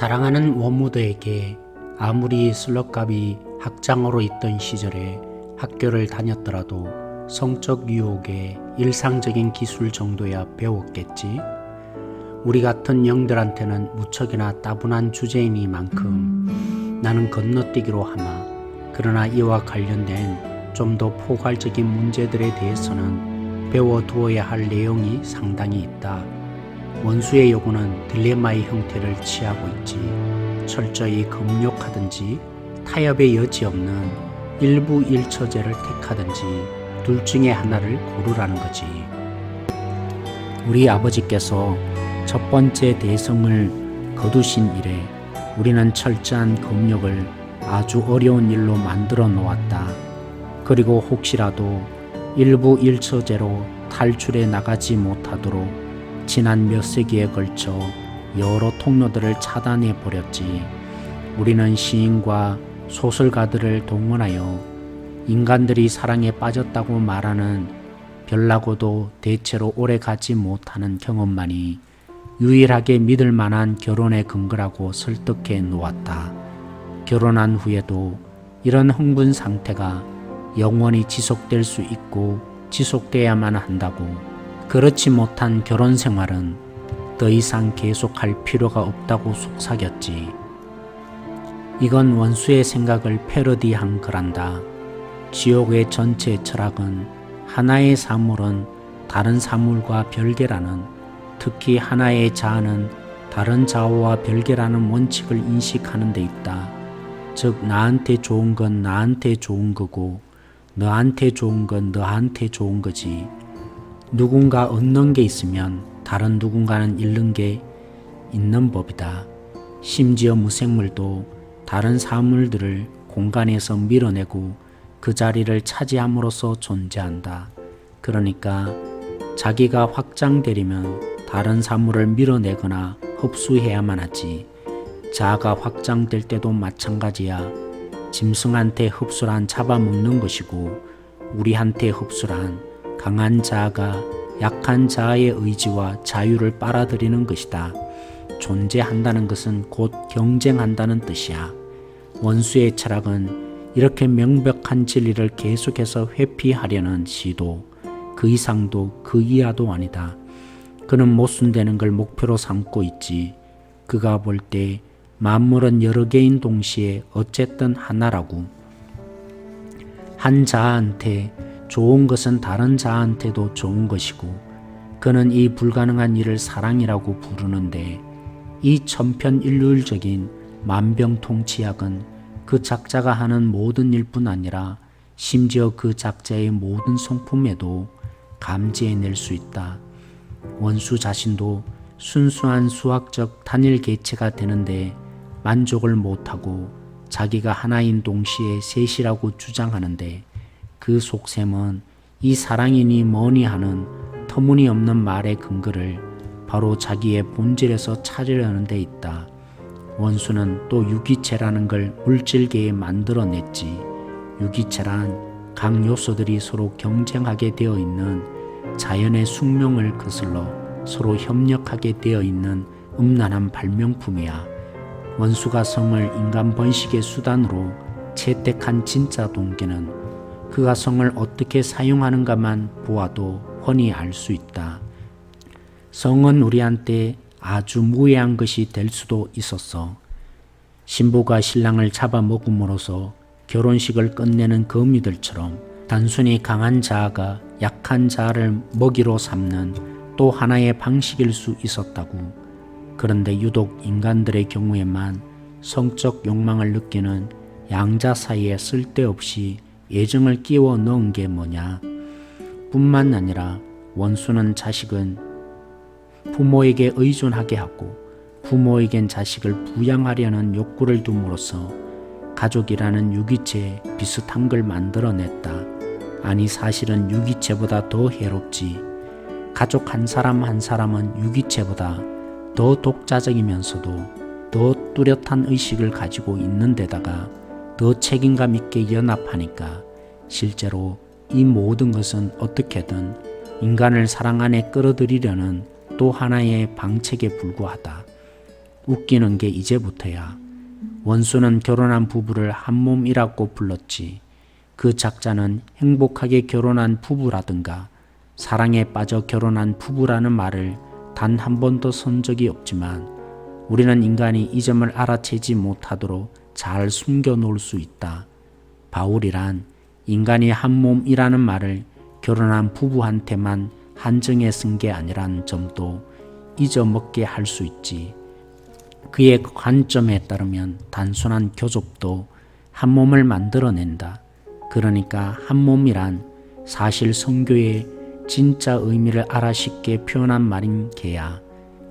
사랑하는 원무드에게 아무리 슬럭갑이 학장으로 있던 시절에 학교를 다녔더라도 성적 유혹의 일상적인 기술 정도야 배웠겠지. 우리 같은 영들한테는 무척이나 따분한 주제이니만큼 나는 건너뛰기로 하마. 그러나 이와 관련된 좀 더 포괄적인 문제들에 대해서는 배워두어야 할 내용이 상당히 있다. 원수의 요구는 딜레마의 형태를 취하고 있지. 철저히 금욕하든지 타협의 여지 없는 일부 일처제를 택하든지 둘 중에 하나를 고르라는 거지. 우리 아버지께서 첫 번째 대성을 거두신 이래 우리는 철저한 금욕을 아주 어려운 일로 만들어 놓았다. 그리고 혹시라도 일부 일처제로 탈출해 나가지 못하도록 지난 몇 세기에 걸쳐 여러 통로들을 차단해 버렸지. 우리는 시인과 소설가들을 동원하여 인간들이 사랑에 빠졌다고 말하는 별나고도 대체로 오래 가지 못하는 경험만이 유일하게 믿을 만한 결혼의 근거라고 설득해 놓았다. 결혼한 후에도 이런 흥분 상태가 영원히 지속될 수 있고 지속돼야만 한다고. 그렇지 못한 결혼 생활은 더 이상 계속할 필요가 없다고 속삭였지. 이건 원수의 생각을 패러디한 거란다. 지옥의 전체 철학은 하나의 사물은 다른 사물과 별개라는, 특히 하나의 자아는 다른 자아와 별개라는 원칙을 인식하는 데 있다. 즉 나한테 좋은 건 나한테 좋은 거고 너한테 좋은 건 너한테 좋은 거지. 누군가 얻는 게 있으면 다른 누군가는 잃는 게 있는 법이다. 심지어 무생물도 다른 사물들을 공간에서 밀어내고 그 자리를 차지함으로써 존재한다. 그러니까 자기가 확장되려면 다른 사물을 밀어내거나 흡수해야만 하지. 자아가 확장될 때도 마찬가지야. 짐승한테 흡수란 잡아먹는 것이고 우리한테 흡수란 강한 자아가 약한 자아의 의지와 자유를 빨아들이는 것이다. 존재한다는 것은 곧 경쟁한다는 뜻이야. 원수의 철학은 이렇게 명백한 진리를 계속해서 회피하려는 시도, 그 이상도 그 이하도 아니다. 그는 모순되는 걸 목표로 삼고 있지. 그가 볼 때 만물은 여러 개인 동시에 어쨌든 하나라고. 한 자아한테 좋은 것은 다른 자아한테도 좋은 것이고 그는 이 불가능한 일을 사랑이라고 부르는데 이 천편일률적인 만병통치약은 그 작자가 하는 모든 일뿐 아니라 심지어 그 작자의 모든 성품에도 감지해낼 수 있다. 원수 자신도 순수한 수학적 단일 개체가 되는데 만족을 못하고 자기가 하나인 동시에 셋이라고 주장하는데 그 속셈은 이 사랑이니 뭐니 하는 터무니없는 말의 근거를 바로 자기의 본질에서 찾으려는 데 있다. 원수는 또 유기체라는 걸 물질계에 만들어냈지. 유기체란 각 요소들이 서로 경쟁하게 되어 있는 자연의 숙명을 거슬러 서로 협력하게 되어 있는 음란한 발명품이야. 원수가 성을 인간 번식의 수단으로 채택한 진짜 동기는 그가 성을 어떻게 사용하는가만 보아도 훤히 알 수 있다. 성은 우리한테 아주 무해한 것이 될 수도 있었어. 신부가 신랑을 잡아먹음으로써 결혼식을 끝내는 거미들처럼 단순히 강한 자아가 약한 자아를 먹이로 삼는 또 하나의 방식일 수 있었다고. 그런데 유독 인간들의 경우에만 성적 욕망을 느끼는 양자 사이에 쓸데없이 애정을 끼워 넣은 게 뭐냐. 뿐만 아니라 원수는 자식은 부모에게 의존하게 하고 부모에겐 자식을 부양하려는 욕구를 둠으로써 가족이라는 유기체에 비슷한 걸 만들어냈다. 아니 사실은 유기체보다 더 해롭지. 가족 한 사람 한 사람은 유기체보다 더 독자적이면서도 더 뚜렷한 의식을 가지고 있는 데다가 더 책임감 있게 연합하니까 실제로 이 모든 것은 어떻게든 인간을 사랑 안에 끌어들이려는 또 하나의 방책에 불과하다. 웃기는 게 이제부터야. 원수는 결혼한 부부를 한 몸이라고 불렀지. 그 작자는 행복하게 결혼한 부부라든가 사랑에 빠져 결혼한 부부라는 말을 단 한 번도 쓴 적이 없지만 우리는 인간이 이 점을 알아채지 못하도록 잘 숨겨놓을 수 있다. 바울이란 인간이 한 몸이라는 말을 결혼한 부부한테만 한정해 쓴 게 아니란 점도 잊어먹게 할 수 있지. 그의 관점에 따르면 단순한 교접도 한 몸을 만들어낸다. 그러니까 한 몸이란 사실 성교의 진짜 의미를 알아 쉽게 표현한 말인 게야.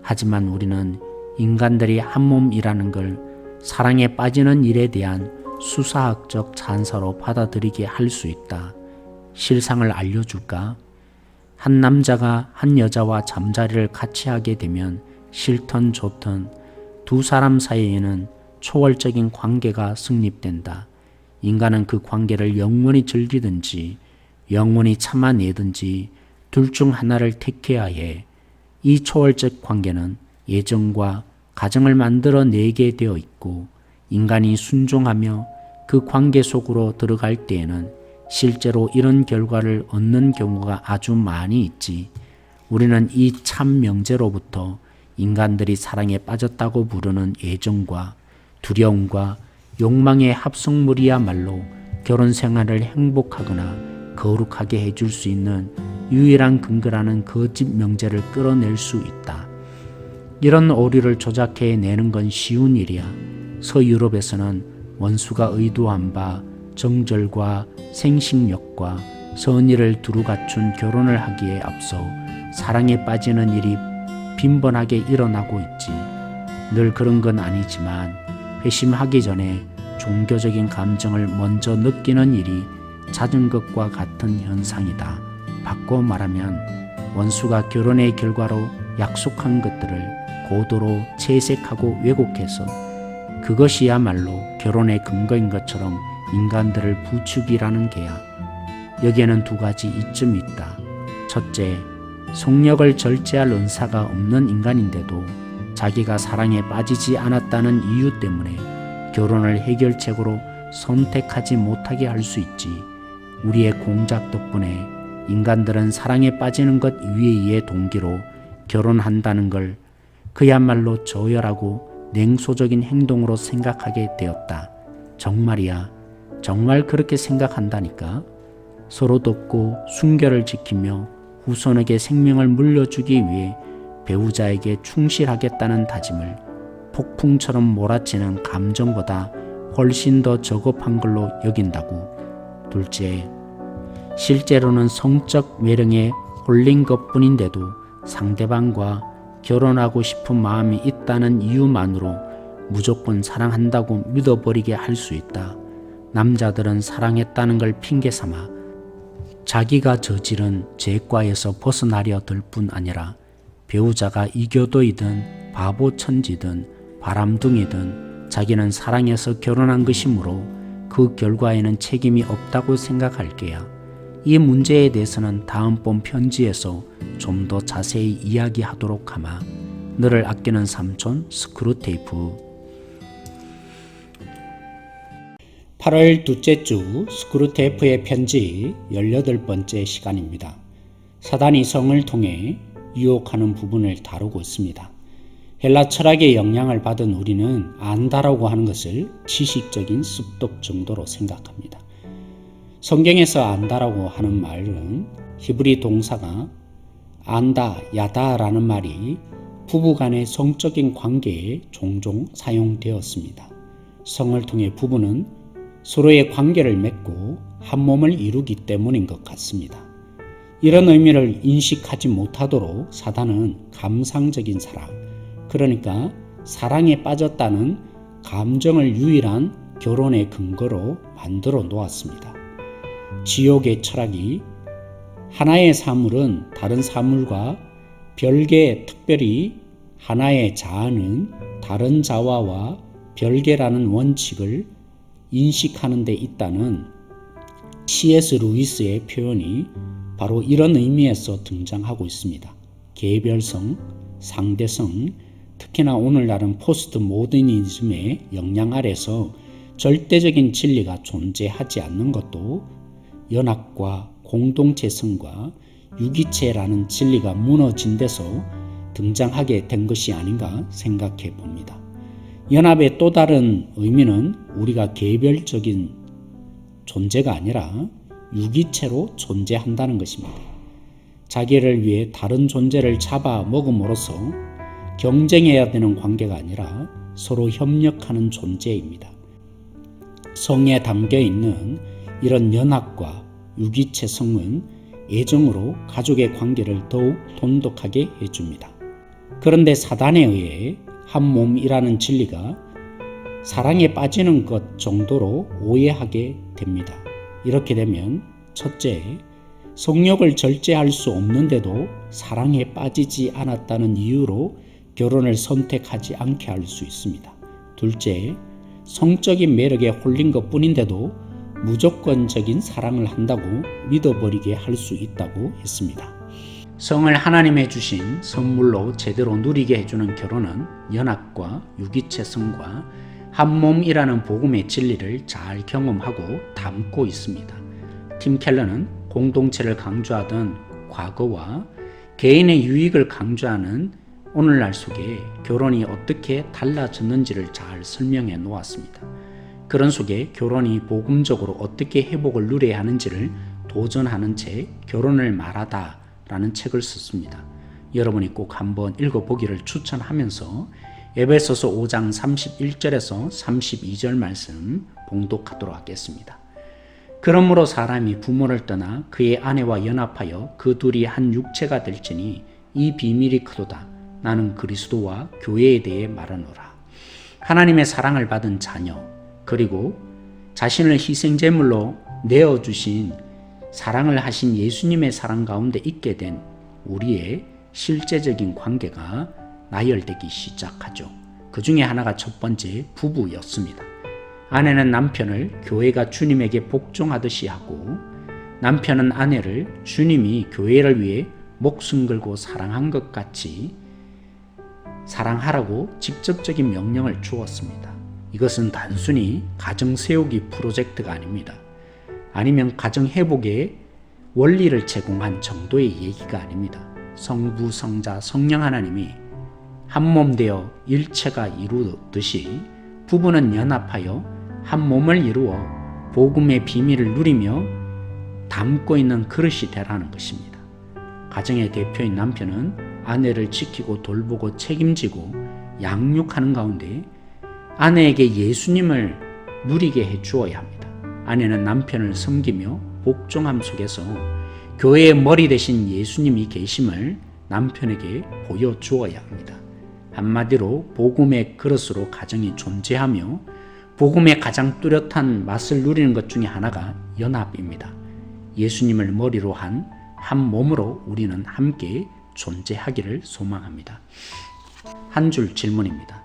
하지만 우리는 인간들이 한 몸이라는 걸 사랑에 빠지는 일에 대한 수사학적 찬사로 받아들이게 할 수 있다. 실상을 알려줄까? 한 남자가 한 여자와 잠자리를 같이 하게 되면 싫든 좋든 두 사람 사이에는 초월적인 관계가 성립된다. 인간은 그 관계를 영원히 즐기든지 영원히 참아내든지 둘 중 하나를 택해야 해. 이 초월적 관계는 예정과 가정을 만들어내게 되어 있고 인간이 순종하며 그 관계 속으로 들어갈 때에는 실제로 이런 결과를 얻는 경우가 아주 많이 있지. 우리는 이 참 명제로부터 인간들이 사랑에 빠졌다고 부르는 애정과 두려움과 욕망의 합성물이야말로 결혼 생활을 행복하거나 거룩하게 해줄 수 있는 유일한 근거라는 거짓 명제를 끌어낼 수 있다. 이런 오류를 조작해 내는 건 쉬운 일이야. 서유럽에서는 원수가 의도한 바 정절과 생식력과 선의를 두루 갖춘 결혼을 하기에 앞서 사랑에 빠지는 일이 빈번하게 일어나고 있지. 늘 그런 건 아니지만 회심하기 전에 종교적인 감정을 먼저 느끼는 일이 잦은 것과 같은 현상이다. 바꿔 말하면 원수가 결혼의 결과로 약속한 것들을 고도로 채색하고 왜곡해서 그것이야말로 결혼의 근거인 것처럼 인간들을 부추기라는 게야. 여기에는 두 가지 이점이 있다. 첫째, 성력을 절제할 은사가 없는 인간인데도 자기가 사랑에 빠지지 않았다는 이유 때문에 결혼을 해결책으로 선택하지 못하게 할 수 있지. 우리의 공작 덕분에 인간들은 사랑에 빠지는 것 이외의 동기로 결혼한다는 걸 그야말로 저열하고 냉소적인 행동으로 생각하게 되었다. 정말이야. 정말 그렇게 생각한다니까. 서로 돕고 순결을 지키며 후손에게 생명을 물려주기 위해 배우자에게 충실하겠다는 다짐을 폭풍처럼 몰아치는 감정보다 훨씬 더 저급한 걸로 여긴다고. 둘째, 실제로는 성적 매력에 홀린 것뿐인데도 상대방과 결혼하고 싶은 마음이 있다는 이유만으로 무조건 사랑한다고 믿어버리게 할 수 있다. 남자들은 사랑했다는 걸 핑계삼아 자기가 저지른 죄과에서 벗어나려 들 뿐 아니라 배우자가 이교도이든 바보천지든 바람둥이든 자기는 사랑해서 결혼한 것이므로 그 결과에는 책임이 없다고 생각할 게야. 이 문제에 대해서는 다음번 편지에서 좀 더 자세히 이야기하도록 하마. 너를 아끼는 삼촌 스크루테이프. 8월 둘째 주 스크루테이프의 편지 18번째 시간입니다. 사단이 성을 통해 유혹하는 부분을 다루고 있습니다. 헬라 철학의 영향을 받은 우리는 안다라고 하는 것을 지식적인 습득 정도로 생각합니다. 성경에서 안다라고 하는 말은 히브리 동사가 안다, 야다라는 말이 부부간의 성적인 관계에 종종 사용되었습니다. 성을 통해 부부는 서로의 관계를 맺고 한 몸을 이루기 때문인 것 같습니다. 이런 의미를 인식하지 못하도록 사단은 감상적인 사랑, 그러니까 사랑에 빠졌다는 감정을 유일한 결혼의 근거로 만들어 놓았습니다. 지옥의 철학이 하나의 사물은 다른 사물과 별개, 특별히 하나의 자아는 다른 자아와 별개라는 원칙을 인식하는 데 있다는 C.S. 루이스의 표현이 바로 이런 의미에서 등장하고 있습니다. 개별성, 상대성, 특히나 오늘날은 포스트 모더니즘의 영향 아래서 절대적인 진리가 존재하지 않는 것도 연합과 공동체성과 유기체라는 진리가 무너진 데서 등장하게 된 것이 아닌가 생각해 봅니다. 연합의 또 다른 의미는 우리가 개별적인 존재가 아니라 유기체로 존재한다는 것입니다. 자기를 위해 다른 존재를 잡아먹음으로써 경쟁해야 되는 관계가 아니라 서로 협력하는 존재입니다. 성에 담겨 있는 이런 연합과 유기체성은 애정으로 가족의 관계를 더욱 돈독하게 해줍니다. 그런데 사단에 의해 한 몸이라는 진리가 사랑에 빠지는 것 정도로 오해하게 됩니다. 이렇게 되면 첫째, 성욕을 절제할 수 없는데도 사랑에 빠지지 않았다는 이유로 결혼을 선택하지 않게 할 수 있습니다. 둘째, 성적인 매력에 홀린 것 뿐인데도 무조건적인 사랑을 한다고 믿어버리게 할 수 있다고 했습니다. 성을 하나님의 주신 선물로 제대로 누리게 해주는 결혼은 연합과 유기체성과 한 몸이라는 복음의 진리를 잘 경험하고 담고 있습니다. 팀 켈러는 공동체를 강조하던 과거와 개인의 유익을 강조하는 오늘날 속에 결혼이 어떻게 달라졌는지를 잘 설명해 놓았습니다. 그런 속에 결혼이 복음적으로 어떻게 회복을 누려야 하는지를 도전하는 책 결혼을 말하다 라는 책을 썼습니다. 여러분이 꼭 한번 읽어보기를 추천하면서 에베소서 5장 31절에서 32절 말씀 봉독하도록 하겠습니다. 그러므로 사람이 부모를 떠나 그의 아내와 연합하여 그 둘이 한 육체가 될지니 이 비밀이 크도다. 나는 그리스도와 교회에 대해 말하노라. 하나님의 사랑을 받은 자녀 그리고 자신을 희생제물로 내어주신 사랑을 하신 예수님의 사랑 가운데 있게 된 우리의 실제적인 관계가 나열되기 시작하죠. 그 중에 하나가 첫 번째 부부였습니다. 아내는 남편을 교회가 주님에게 복종하듯이 하고 남편은 아내를 주님이 교회를 위해 목숨 걸고 사랑한 것 같이 사랑하라고 직접적인 명령을 주었습니다. 이것은 단순히 가정 세우기 프로젝트가 아닙니다. 아니면 가정 회복의 원리를 제공한 정도의 얘기가 아닙니다. 성부, 성자, 성령 하나님이 한 몸 되어 일체가 이루듯이 부부는 연합하여 한 몸을 이루어 복음의 비밀을 누리며 담고 있는 그릇이 되라는 것입니다. 가정의 대표인 남편은 아내를 지키고 돌보고 책임지고 양육하는 가운데 아내에게 예수님을 누리게 해 주어야 합니다. 아내는 남편을 섬기며 복종함 속에서 교회의 머리 대신 예수님이 계심을 남편에게 보여주어야 합니다. 한마디로 복음의 그릇으로 가정이 존재하며 복음의 가장 뚜렷한 맛을 누리는 것 중에 하나가 연합입니다. 예수님을 머리로 한 몸으로 우리는 함께 존재하기를 소망합니다. 한 줄 질문입니다.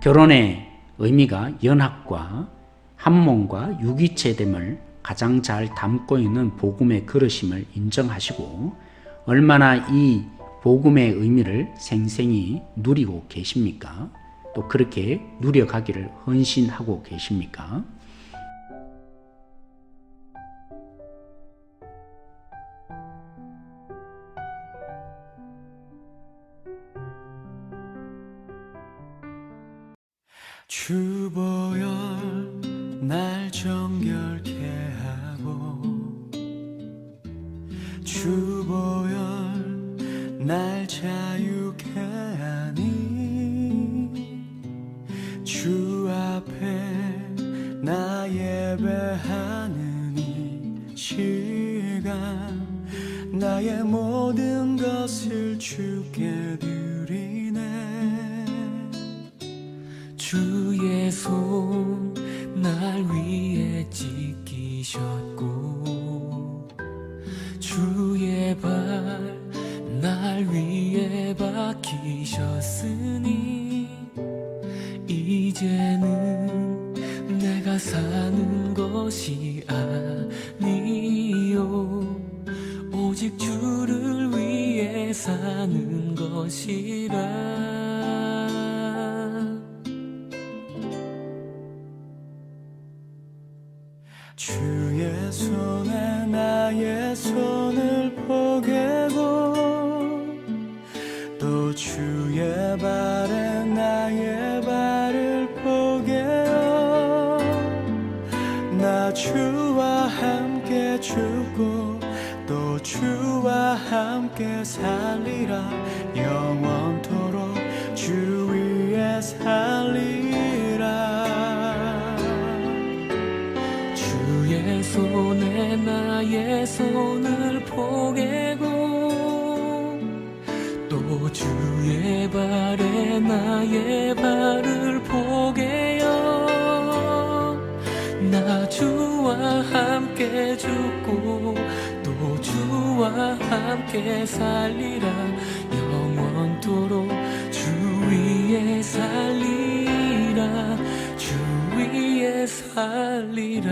결혼의 의미가 연합과 한 몸과 유기체됨을 가장 잘 담고 있는 복음의 그릇임을 인정하시고 얼마나 이 복음의 의미를 생생히 누리고 계십니까? 또 그렇게 누려가기를 헌신하고 계십니까? 주보혈 날 정결케 하고 주보혈 날 자유케 하니 주 앞에 나 예배하는 이 시간 나의 모든 것을 주께 드리네 주의 손 날 위에 지키셨고 주의 발 날 위에 박히셨으니 이제는 내가 사는 것이 아니요 오직 주를 위해 사는 것이라 주의 발에 나의 발을 포개어 나 주와 함께 죽고 또 주와 함께 살리라 영원토록 주 위에 살리라 주의 손에 나의 손을 포개고 또 주의 발에 나의 발을 포개어 나 주와 함께 죽고 또 주와 함께 살리라 영원토록 주 위에 살리라 주 위에 살리라